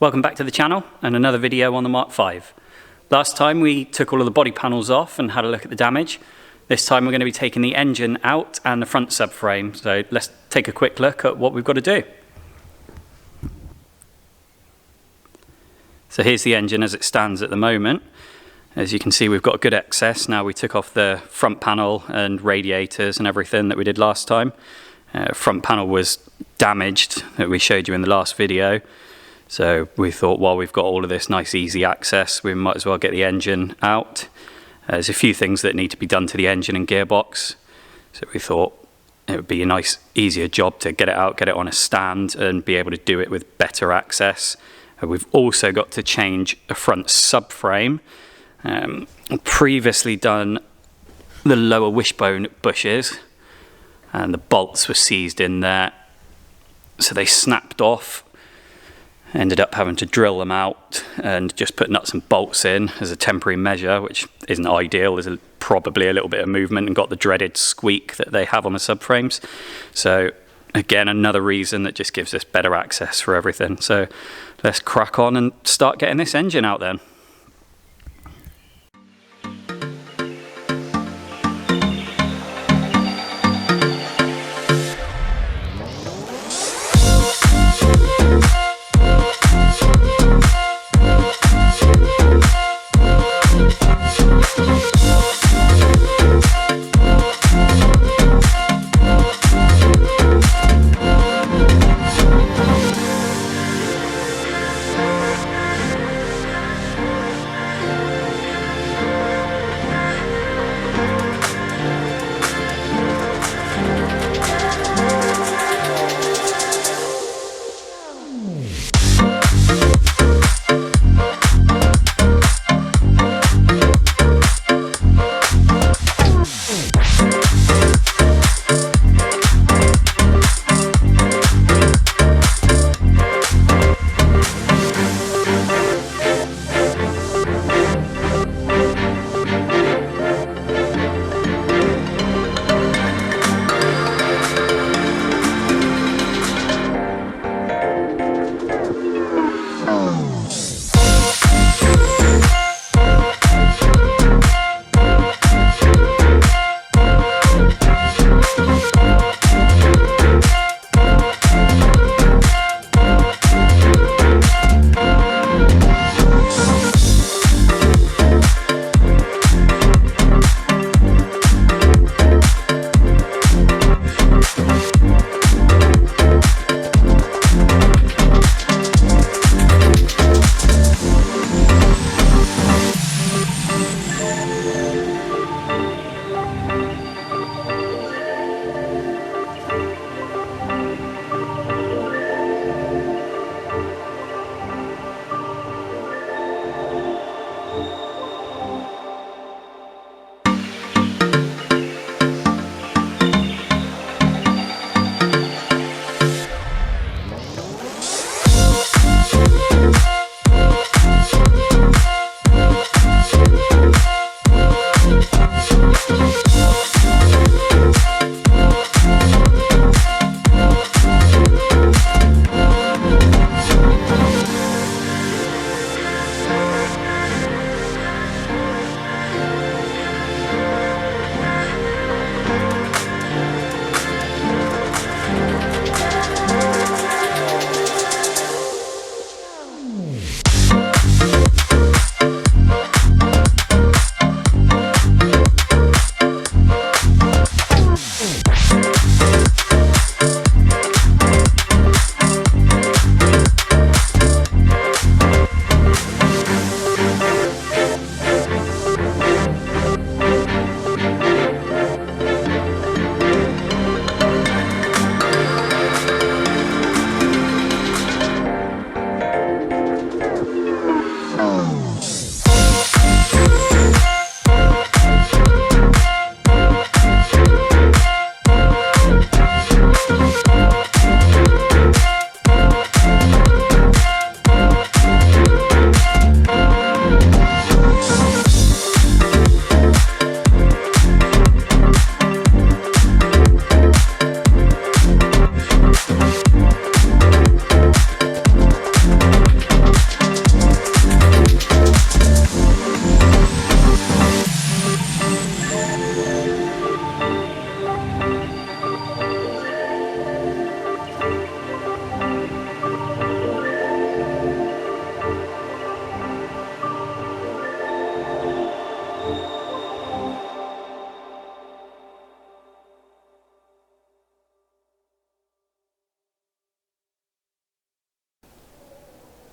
Welcome back to the channel and another video on the Mk5. Last time we took all of the body panels off and had a look at the damage. This time we're going to be taking the engine out and the front subframe. So let's take a quick look at what we've got to do. So here's the engine as it stands at the moment. As you can see, we've got good excess. Now we took off the front panel and radiators and everything that we did last time. Front panel was damaged that we showed you in the last video. So we thought, while we've got all of this nice easy access, we might as well get the engine out. There's a few things that need to be done to the engine and gearbox. So we thought it would be a nice, easier job to get it out, get it on a stand and be able to do it with better access. We've also got to change a front subframe. Previously done the lower wishbone bushes and the bolts were seized in there. So they snapped off. Ended up having to drill them out and just put nuts and bolts in as a temporary measure, which isn't ideal. There's probably a little bit of movement and got the dreaded squeak that they have on the subframes. So again, another reason that just gives us better access for everything. So let's crack on and start getting this engine out then.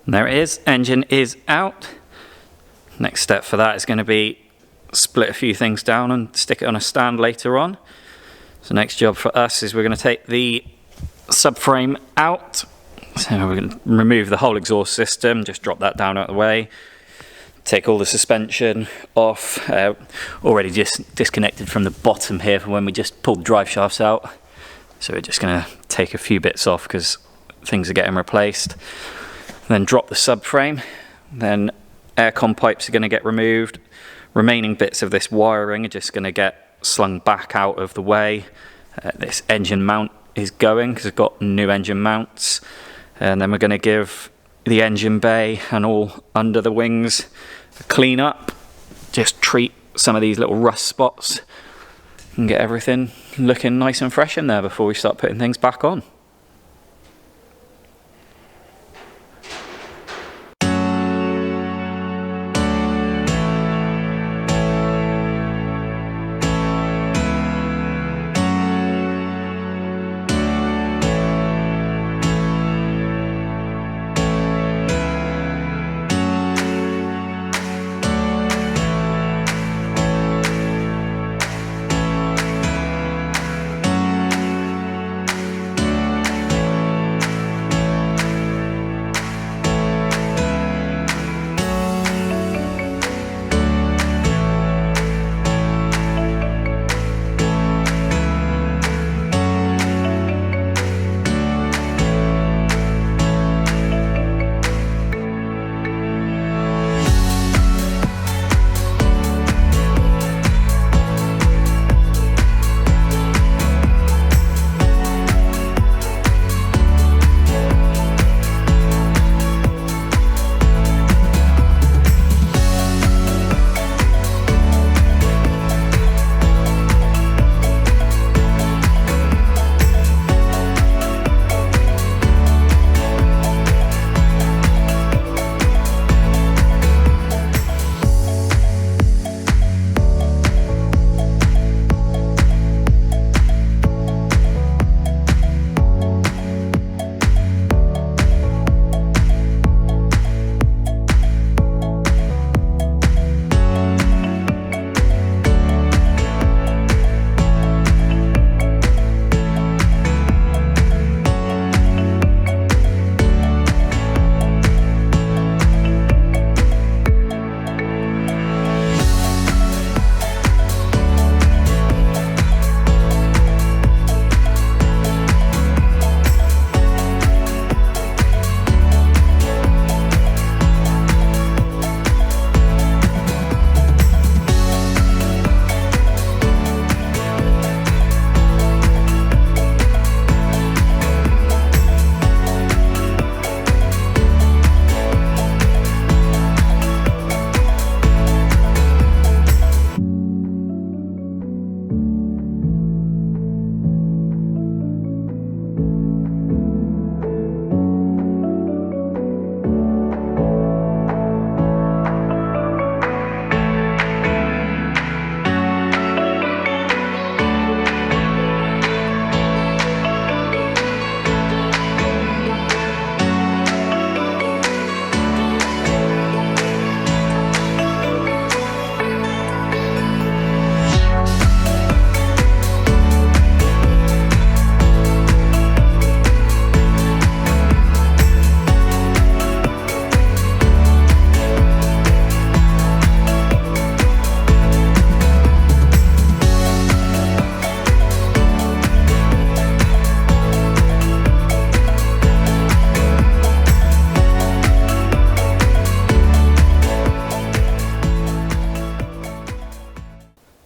And there it is, engine is out. Next step for that is going to be split a few things down and stick it on a stand later on. So next job for us is we're going to take the subframe out. So we're going to remove the whole exhaust system, just drop that down out of the way. Take all the suspension off, already just disconnected from the bottom here from when we just pulled the drive shafts out. So we're just going to take a few bits off because things are getting replaced. Then drop the subframe, then aircon pipes are going to get removed. Remaining bits of this wiring are just going to get slung back out of the way. This engine mount is going because it's got new engine mounts. And then we're going to give the engine bay and all under the wings a clean up. Just treat some of these little rust spots and get everything looking nice and fresh in there before we start putting things back on.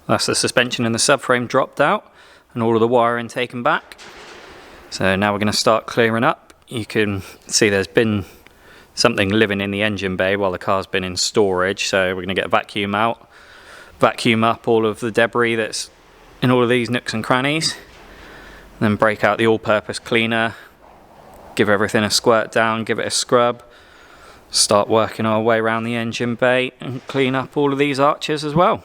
That's the suspension and the subframe dropped out and all of the wiring taken back. So now we're going to start clearing up. You can see there's been something living in the engine bay while the car's been in storage, so we're going to get a vacuum out, vacuum up all of the debris that's in all of these nooks and crannies, then break out the all-purpose cleaner, give everything a squirt down, give it a scrub, start working our way around the engine bay and clean up all of these arches as well.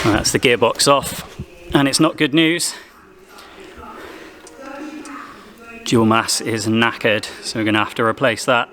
Well, that's the gearbox off, and it's not good news. Dual mass is knackered, so we're going to have to replace that.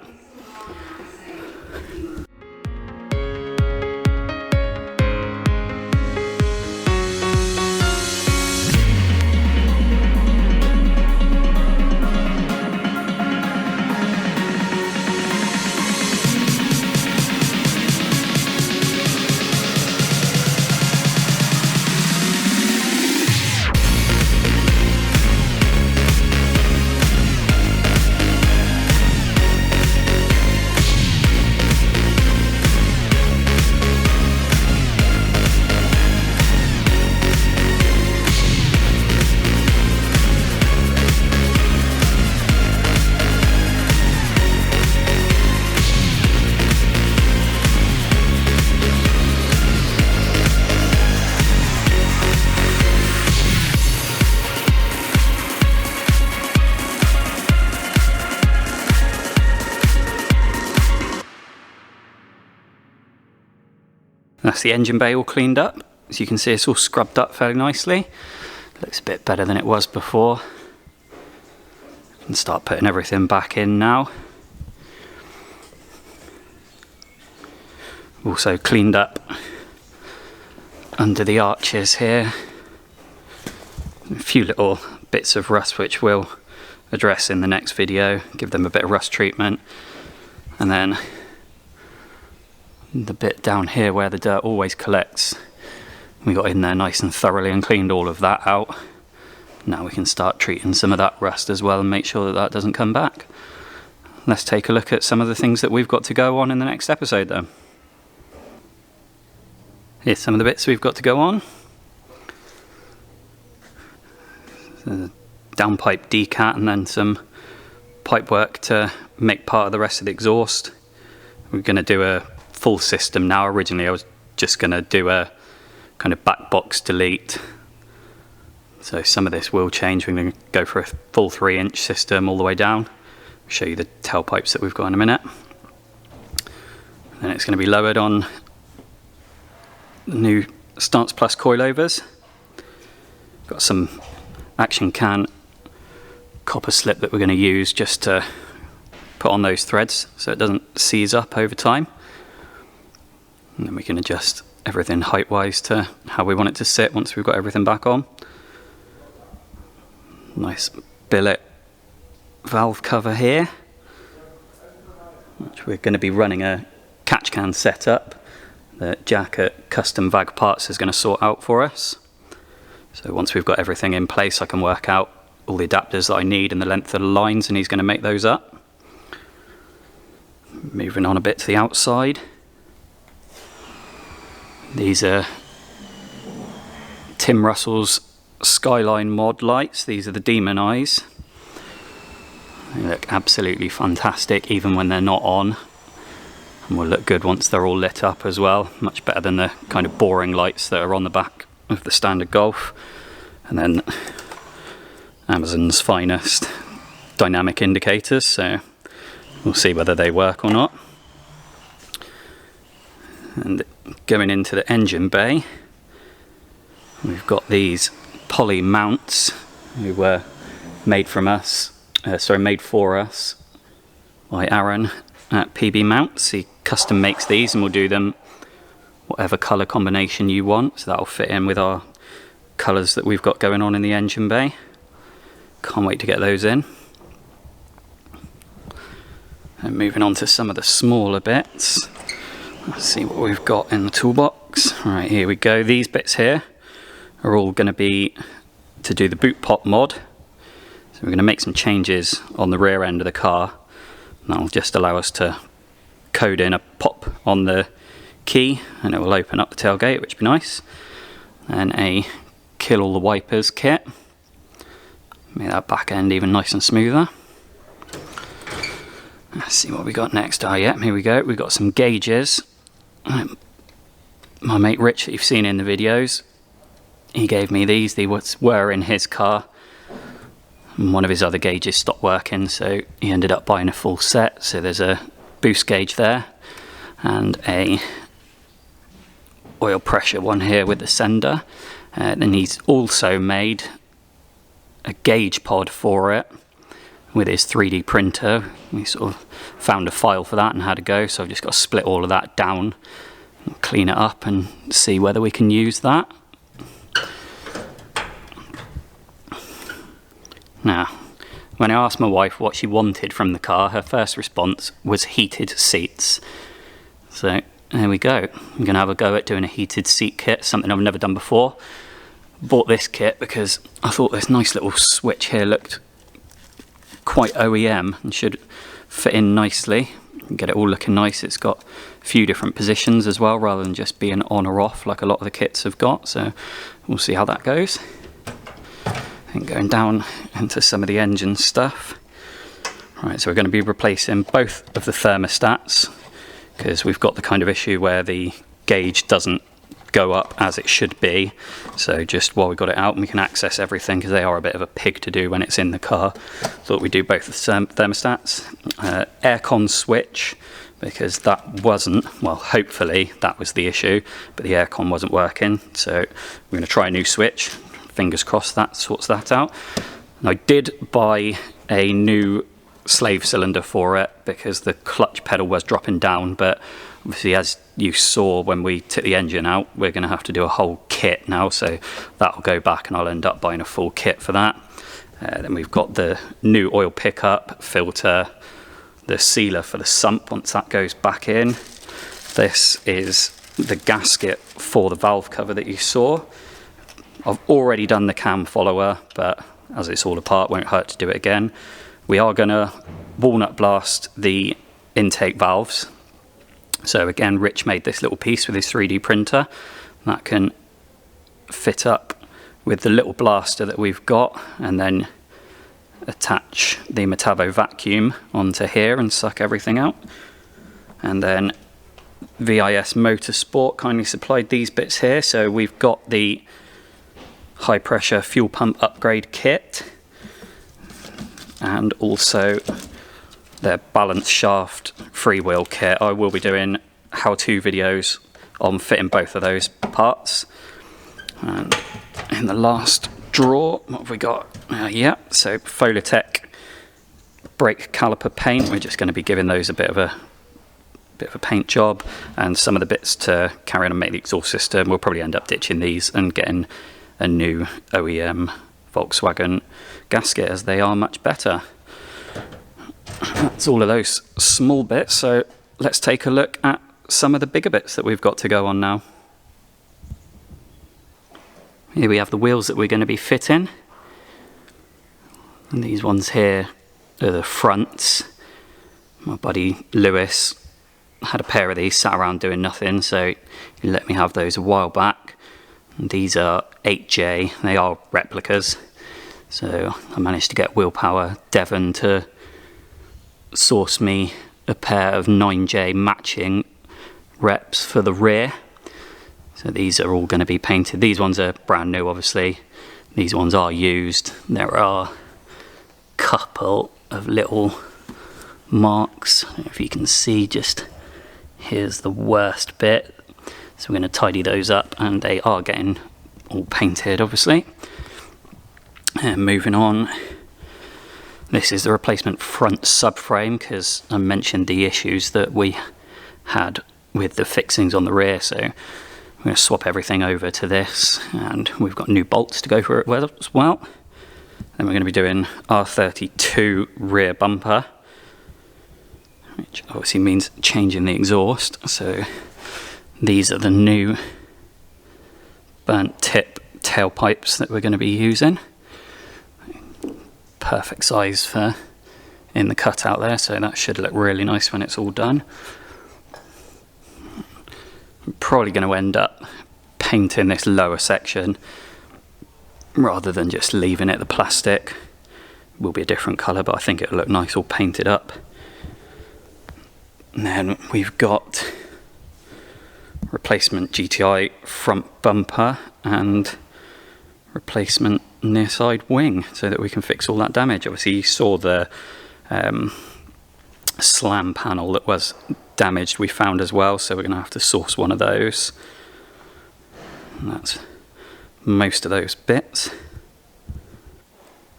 That's the engine bay all cleaned up. As you can see, it's all scrubbed up fairly nicely. Looks a bit better than it was before. Can start putting everything back in now. Also cleaned up under the arches here. A few little bits of rust which we'll address in the next video, give them a bit of rust treatment. And then the bit down here where the dirt always collects, we got in there nice and thoroughly and cleaned all of that out. Now we can start treating some of that rust as well and make sure that that doesn't come back. Let's take a look at some of the things that we've got to go on in the next episode then. Here's some of the bits we've got to go on. The downpipe decat and then some pipe work to make part of the rest of the exhaust. We're going to do a full system now. Originally I was just going to do a kind of back box delete, so some of this will change. We're going to go for a full 3-inch system all the way down. I'll show you the tailpipes that we've got in a minute. Then it's going to be lowered on the new Stance Plus coilovers. Got some action can copper slip that we're going to use just to put on those threads so it doesn't seize up over time. And then we can adjust everything height-wise to how we want it to sit once we've got everything back on. Nice billet valve cover here, which we're going to be running a catch can setup that Jack at Custom Vag Parts is going to sort out for us. So once we've got everything in place, I can work out all the adapters that I need and the length of the lines, and he's going to make those up. Moving on a bit to the outside. These are Tim Russell's Skyline mod lights. These are the Demon Eyes. They look absolutely fantastic even when they're not on, and will look good once they're all lit up as well. Much better than the kind of boring lights that are on the back of the standard Golf. And then Amazon's finest dynamic indicators, so we'll see whether they work or not. And going into the engine bay, we've got these poly mounts who were made for us by Aaron at PB Mounts. He custom makes these and we'll do them whatever colour combination you want, so that'll fit in with our colours that we've got going on in the engine bay. Can't wait to get those in. And moving on to some of the smaller bits. Let's see what we've got in the toolbox. Right, here we go. These bits here are all going to be to do the boot pop mod. So we're going to make some changes on the rear end of the car. And that'll just allow us to code in a pop on the key and it will open up the tailgate, which would be nice. And a kill all the wipers kit. Make that back end even nice and smoother. Let's see what we got next. Oh yeah, here we go. We've got some gauges. My mate Rich, that you've seen in the videos, he gave me these. They were in his car. And one of his other gauges stopped working, so he ended up buying a full set. So there's a boost gauge there and a oil pressure one here with the sender. Then he's also made a gauge pod for it with his 3D printer. We sort of found a file for that and had a go, so I've just got to split all of that down, clean it up and see whether we can use that. Now, when I asked my wife what she wanted from the car, her first response was heated seats. So there we go. I'm going to have a go at doing a heated seat kit, something I've never done before. Bought this kit because I thought this nice little switch here looked quite OEM and should fit in nicely and get it all looking nice. It's got a few different positions as well, rather than just being on or off like a lot of the kits have got. So we'll see how that goes. And going down into some of the engine stuff. Right, so we're going to be replacing both of the thermostats because we've got the kind of issue where the gauge doesn't go up as it should be. So just while we got it out and we can access everything, because they are a bit of a pig to do when it's in the car, thought we'd do both the thermostats. Aircon switch, because that wasn't, well, hopefully that was the issue, but the aircon wasn't working. So we're going to try a new switch. Fingers crossed that sorts that out. And I did buy a new slave cylinder for it because the clutch pedal was dropping down, but obviously as you saw when we took the engine out, we're going to have to do a whole kit now, so that'll go back and I'll end up buying a full kit for that. Then we've got the new oil pickup, filter, the sealer for the sump once that goes back in. This is the gasket for the valve cover that you saw. I've already done the cam follower, but as it's all apart, won't hurt to do it again. We are going to walnut blast the intake valves. So again, Rich made this little piece with his 3D printer. That can fit up with the little blaster that we've got, and then attach the Metabo vacuum onto here and suck everything out. And then VIS Motorsport kindly supplied these bits here. So we've got the high pressure fuel pump upgrade kit and also their balance shaft freewheel kit. I will be doing how-to videos on fitting both of those parts. And in the last drawer, what have we got? Yeah, so Folotech brake caliper paint. We're just going to be giving those a bit of a paint job, and some of the bits to carry on and make the exhaust system. We'll probably end up ditching these and getting a new OEM Volkswagen gasket, as they are much better. That's all of those small bits, so let's take a look at some of the bigger bits that we've got to go on now. Here we have the wheels that we're going to be fitting, and these ones here are the fronts. My buddy Lewis had a pair of these sat around doing nothing, so he let me have those a while back. And these are 8J, they are replicas, so I managed to get Willpower Devon to source me a pair of 9J matching reps for the rear. So these are all going to be painted. These ones are brand new, obviously. These ones are used. There are a couple of little marks. I don't know if you can see, just here's the worst bit. So we're going to tidy those up, and they are getting all painted, obviously. And moving on, this is the replacement front subframe, because I mentioned the issues that we had with the fixings on the rear. So we're going to swap everything over to this, and we've got new bolts to go for it as well. Then we're going to be doing R32 rear bumper, which obviously means changing the exhaust. So these are the new burnt tip tailpipes that we're going to be using. Perfect size for in the cutout there, so that should look really nice when it's all done. I'm probably going to end up painting this lower section rather than just leaving it the plastic. It will be a different colour, but I think it'll look nice all painted up. And then we've got replacement GTi front bumper and replacement near side wing, so that we can fix all that damage. Obviously you saw the slam panel that was damaged we found as well, so we're going to have to source one of those. And that's most of those bits.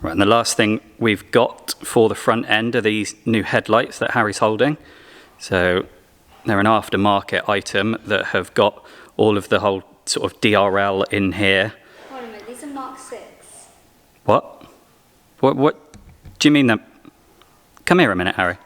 Right, and the last thing we've got for the front end are these new headlights that Harry's holding. So they're an aftermarket item that have got all of the whole sort of DRL in here. Wait a minute, these are Mark 6. What do you mean that? Come here a minute, Harry.